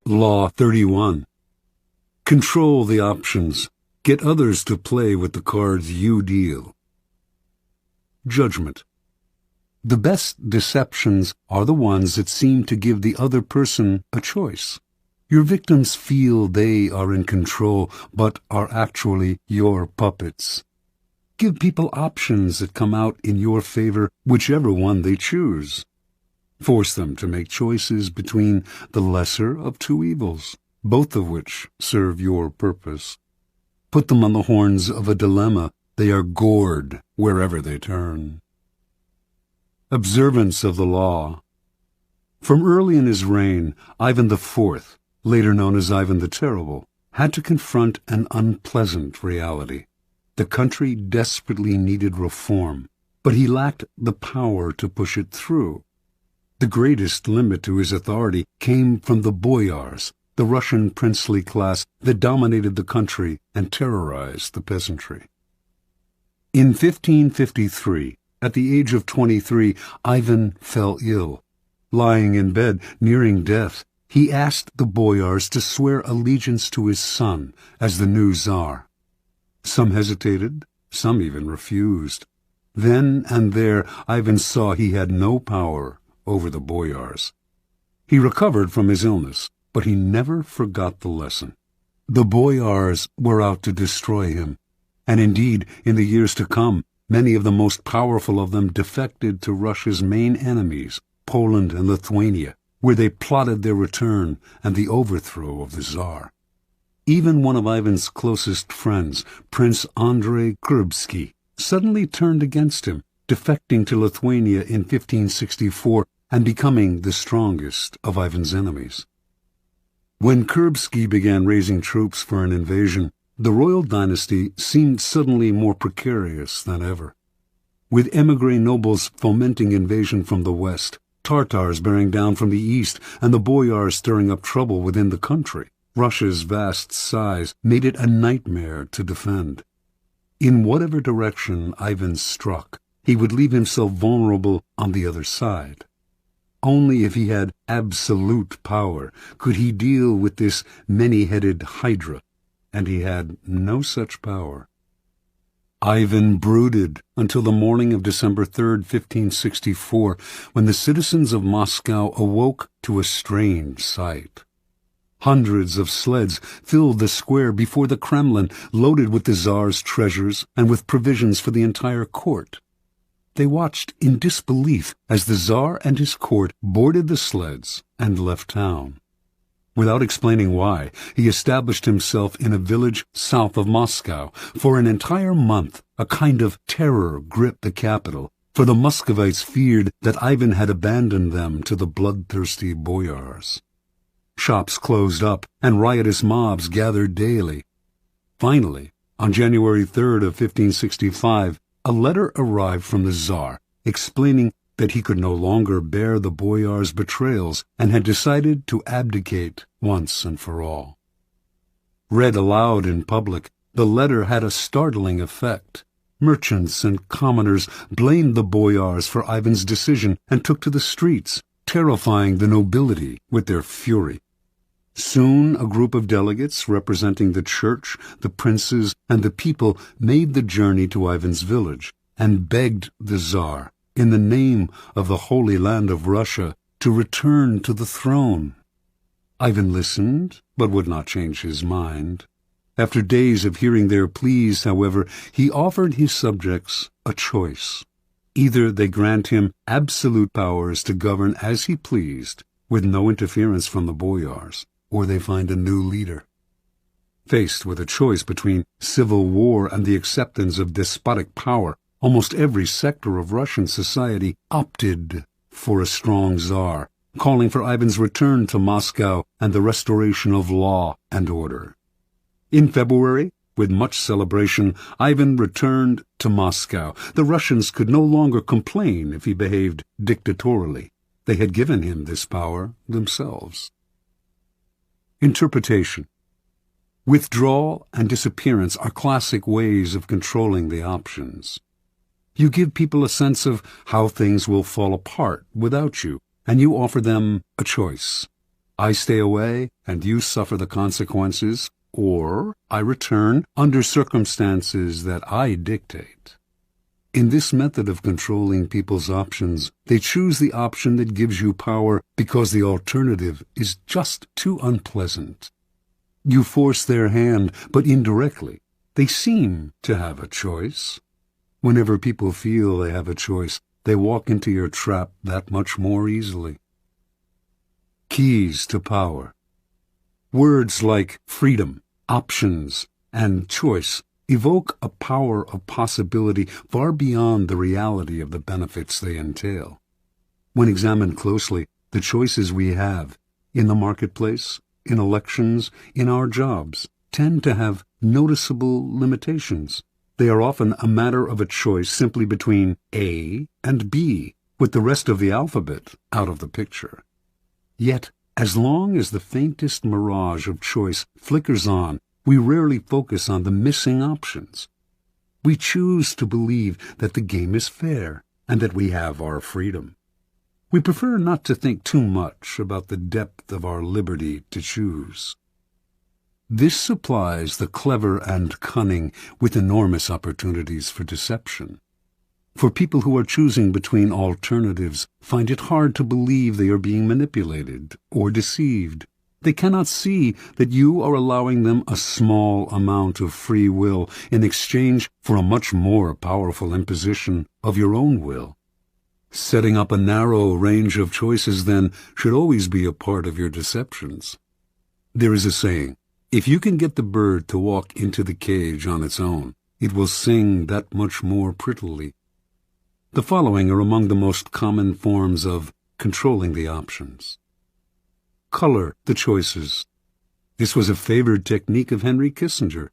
Law 31. Control the options. Get others to play with the cards you deal. Judgment. The best deceptions are the ones that seem to give the other person a choice. Your victims feel they are in control, but are actually your puppets. Give people options that come out in your favor, whichever one they choose. Force them to make choices between the lesser of two evils, both of which serve your purpose. Put them on the horns of a dilemma. They are gored wherever they turn. Observance of the law. From early in his reign, Ivan IV, later known as Ivan the Terrible, had to confront an unpleasant reality. The country desperately needed reform, but he lacked the power to push it through. The greatest limit to his authority came from the boyars, the Russian princely class that dominated the country and terrorized the peasantry. In 1553, at the age of 23, Ivan fell ill. Lying in bed, nearing death, he asked the boyars to swear allegiance to his son as the new Tsar. Some hesitated, some even refused. Then and there, Ivan saw he had no power over the boyars. He recovered from his illness, but he never forgot the lesson. The boyars were out to destroy him, and indeed, in the years to come, many of the most powerful of them defected to Russia's main enemies, Poland and Lithuania, where they plotted their return and the overthrow of the Tsar. Even one of Ivan's closest friends, Prince Andrei Kurbsky, suddenly turned against him, defecting to Lithuania in 1564 and becoming the strongest of Ivan's enemies. When Kurbsky began raising troops for an invasion, the royal dynasty seemed suddenly more precarious than ever. With émigré nobles fomenting invasion from the west, Tartars bearing down from the east, and the boyars stirring up trouble within the country, Russia's vast size made it a nightmare to defend. In whatever direction Ivan struck, he would leave himself vulnerable on the other side. Only if he had absolute power could he deal with this many-headed hydra, and he had no such power. Ivan brooded until the morning of December 3rd, 1564, when the citizens of Moscow awoke to a strange sight. Hundreds of sleds filled the square before the Kremlin, loaded with the Tsar's treasures and with provisions for the entire court. They watched in disbelief as the Tsar and his court boarded the sleds and left town. Without explaining why, he established himself in a village south of Moscow. For an entire month, a kind of terror gripped the capital, for the Muscovites feared that Ivan had abandoned them to the bloodthirsty boyars. Shops closed up, and riotous mobs gathered daily. Finally, on January 3rd of 1565, a letter arrived from the Tsar, explaining that he could no longer bear the boyars' betrayals and had decided to abdicate once and for all. Read aloud in public, the letter had a startling effect. Merchants and commoners blamed the boyars for Ivan's decision and took to the streets, terrifying the nobility with their fury. Soon a group of delegates representing the church, the princes, and the people made the journey to Ivan's village and begged the Tsar, in the name of the Holy Land of Russia, to return to the throne. Ivan listened, but would not change his mind. After days of hearing their pleas, however, he offered his subjects a choice. Either they grant him absolute powers to govern as he pleased, with no interference from the boyars, or they find a new leader. Faced with a choice between civil war and the acceptance of despotic power, almost every sector of Russian society opted for a strong Tsar, calling for Ivan's return to Moscow and the restoration of law and order. In February, with much celebration, Ivan returned to Moscow. The Russians could no longer complain if he behaved dictatorially. They had given him this power themselves. Interpretation. Withdrawal and disappearance are classic ways of controlling the options. You give people a sense of how things will fall apart without you, and you offer them a choice. I stay away and you suffer the consequences, or I return under circumstances that I dictate. In this method of controlling people's options, they choose the option that gives you power because the alternative is just too unpleasant. You force their hand, but indirectly. They seem to have a choice. Whenever people feel they have a choice, they walk into your trap that much more easily. Keys to power. Words like freedom, options, and choice evoke a power of possibility far beyond the reality of the benefits they entail. When examined closely, the choices we have in the marketplace, in elections, in our jobs, tend to have noticeable limitations. They are often a matter of a choice simply between A and B, with the rest of the alphabet out of the picture. Yet, as long as the faintest mirage of choice flickers on, we rarely focus on the missing options. We choose to believe that the game is fair and that we have our freedom. We prefer not to think too much about the depth of our liberty to choose. This supplies the clever and cunning with enormous opportunities for deception. For people who are choosing between alternatives find it hard to believe they are being manipulated or deceived. They cannot see that you are allowing them a small amount of free will in exchange for a much more powerful imposition of your own will. Setting up a narrow range of choices, then, should always be a part of your deceptions. There is a saying, if you can get the bird to walk into the cage on its own, it will sing that much more prettily. The following are among the most common forms of controlling the options. Color the choices. This was a favored technique of Henry Kissinger.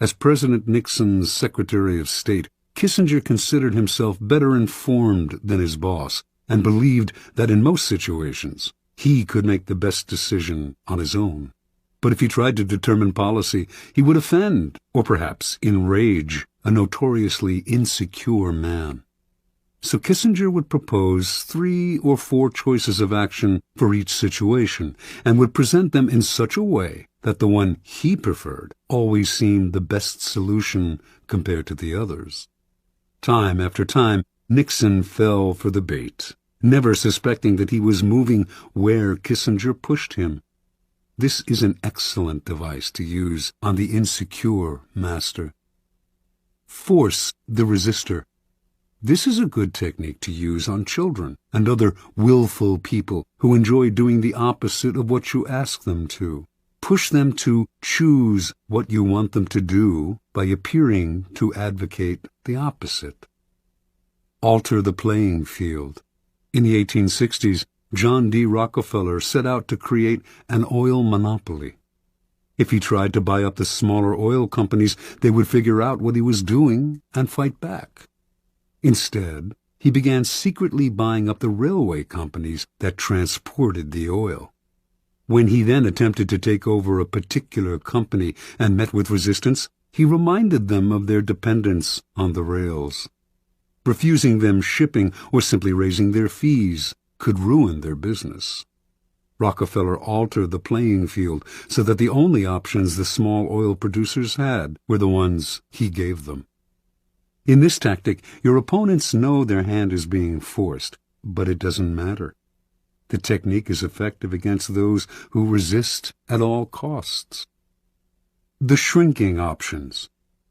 As President Nixon's Secretary of State, Kissinger considered himself better informed than his boss and believed that in most situations he could make the best decision on his own. But if he tried to determine policy, he would offend, or perhaps enrage, a notoriously insecure man. So Kissinger would propose 3 or 4 choices of action for each situation, and would present them in such a way that the one he preferred always seemed the best solution compared to the others. Time after time, Nixon fell for the bait, never suspecting that he was moving where Kissinger pushed him. This is an excellent device to use on the insecure master. Force the resistor. This is a good technique to use on children and other willful people who enjoy doing the opposite of what you ask them to. Push them to choose what you want them to do by appearing to advocate the opposite. Alter the playing field. In the 1860s, John D. Rockefeller set out to create an oil monopoly. If he tried to buy up the smaller oil companies, they would figure out what he was doing and fight back. Instead, he began secretly buying up the railway companies that transported the oil. When he then attempted to take over a particular company and met with resistance, he reminded them of their dependence on the rails. Refusing them shipping or simply raising their fees could ruin their business. Rockefeller altered the playing field so that the only options the small oil producers had were the ones he gave them. In this tactic, your opponents know their hand is being forced, but it doesn't matter. The technique is effective against those who resist at all costs. The shrinking options.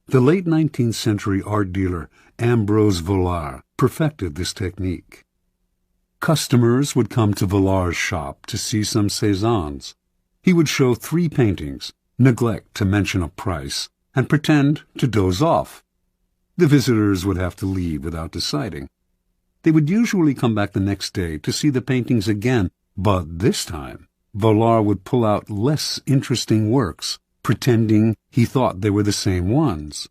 The late 19th century art dealer Ambrose Vollard perfected this technique. Customers would come to Vollard's shop to see some Cézannes. He would show 3 paintings, neglect to mention a price, and pretend to doze off. The visitors would have to leave without deciding. They would usually come back the next day to see the paintings again, but this time Vollard would pull out less interesting works, pretending he thought they were the same ones.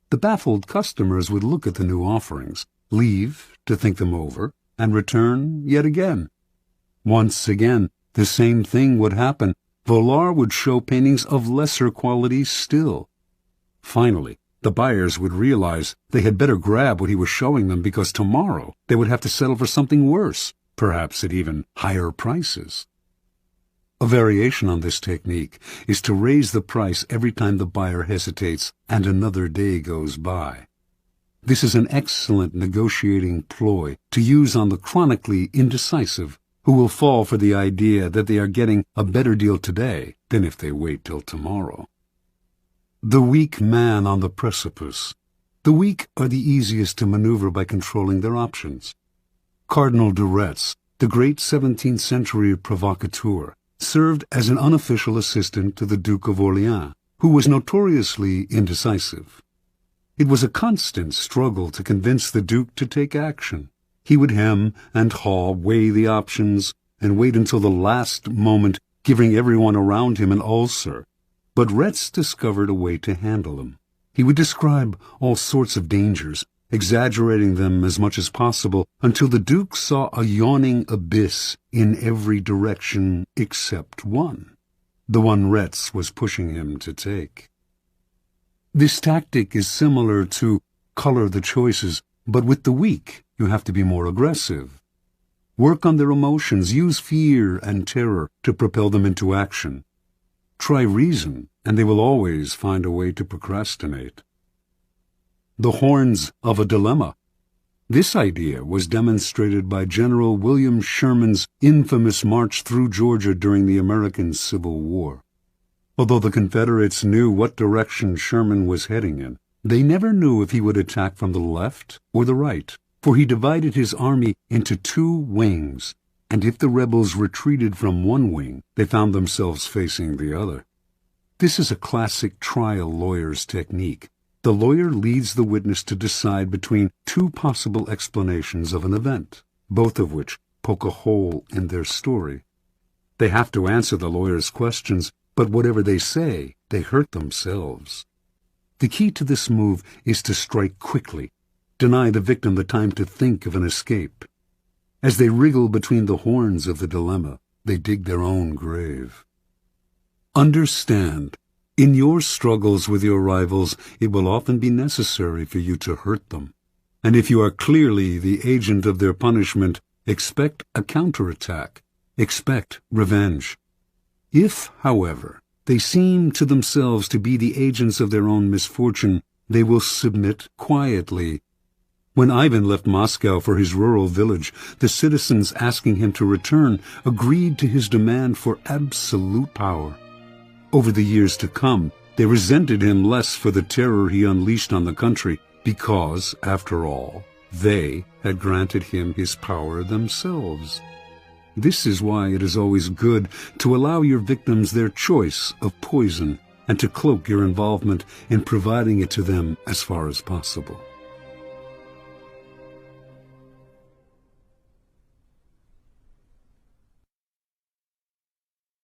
The baffled customers would look at the new offerings, leave to think them over, and return yet again. Once again, the same thing would happen. Vollard would show paintings of lesser quality still. Finally, the buyers would realize they had better grab what he was showing them because tomorrow they would have to settle for something worse, perhaps at even higher prices. A variation on this technique is to raise the price every time the buyer hesitates and another day goes by. This is an excellent negotiating ploy to use on the chronically indecisive, who will fall for the idea that they are getting a better deal today than if they wait till tomorrow. The weak man on the precipice. The weak are the easiest to maneuver by controlling their options. Cardinal de Retz, the great 17th century provocateur, served as an unofficial assistant to the Duke of Orleans, who was notoriously indecisive. It was a constant struggle to convince the Duke to take action. He would hem and haw, weigh the options, and wait until the last moment, giving everyone around him an ulcer. But Retz discovered a way to handle him. He would describe all sorts of dangers, exaggerating them as much as possible, until the Duke saw a yawning abyss in every direction except one, the one Retz was pushing him to take. This tactic is similar to color the choices, but with the weak, you have to be more aggressive. Work on their emotions, use fear and terror to propel them into action. Try reason, and they will always find a way to procrastinate. The horns of a dilemma. This idea was demonstrated by General William Sherman's infamous march through Georgia during the American Civil War. Although the Confederates knew what direction Sherman was heading in, they never knew if he would attack from the left or the right, for he divided his army into two wings, and if the rebels retreated from one wing, they found themselves facing the other. This is a classic trial lawyer's technique. The lawyer leads the witness to decide between two possible explanations of an event, both of which poke a hole in their story. They have to answer the lawyer's questions, but whatever they say, they hurt themselves. The key to this move is to strike quickly, deny the victim the time to think of an escape. As they wriggle between the horns of the dilemma, they dig their own grave. Understand, in your struggles with your rivals, it will often be necessary for you to hurt them. And if you are clearly the agent of their punishment, expect a counterattack. Expect revenge. If, however, they seem to themselves to be the agents of their own misfortune, they will submit quietly. When Ivan left Moscow for his rural village, the citizens asking him to return agreed to his demand for absolute power. Over the years to come, they resented him less for the terror he unleashed on the country, because, after all, they had granted him his power themselves. This is why it is always good to allow your victims their choice of poison and to cloak your involvement in providing it to them as far as possible.